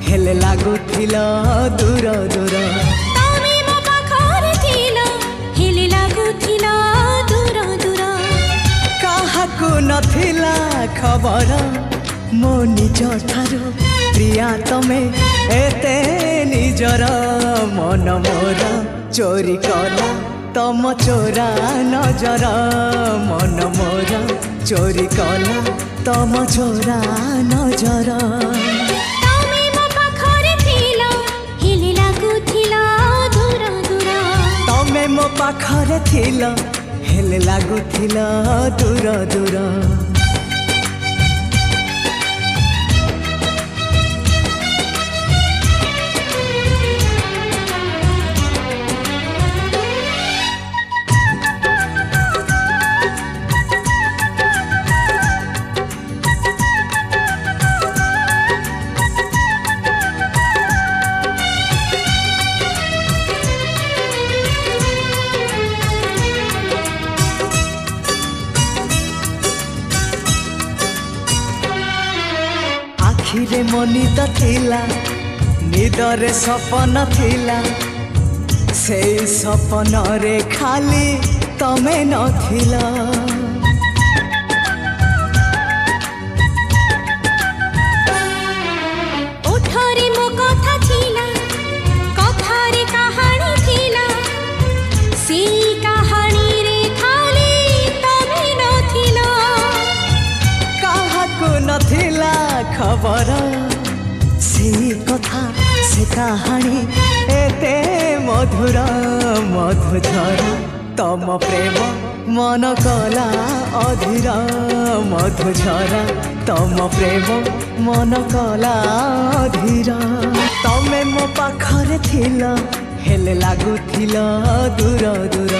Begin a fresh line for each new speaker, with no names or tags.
हेले लागुथिला दूर दूर
तमे मो पाखरे थिला हेले लागुथिला दूर दूर
काहाकू नथिला खबर मो निज ठारू प्रिया तमे एते निजर मन मोर चोरी कला तम चोरा नजर मन मोर चोरी कला तम चोरा नजर
तमे मो पाखरे थिला हेले लागुथिला दूर दूर
तमे मो पाखरे थिला हेले लागुथिला दूर दूर आखिरे मो निद थिला निदरे सपन थिला से सपन रे खाली तमे नथिला
ओठरे मो कथा थिला कथारे कहानी थिला से कहानी रे खाली तमे नथिला
काहाकू नथिला खबर से कथा से कहानी एते मधुर मधुझर तम प्रेम मन कला अधीर मधुझर तम प्रेम मन कला अधीर तमे मो पाखरे थिला हेले लागुथिला दूर दूर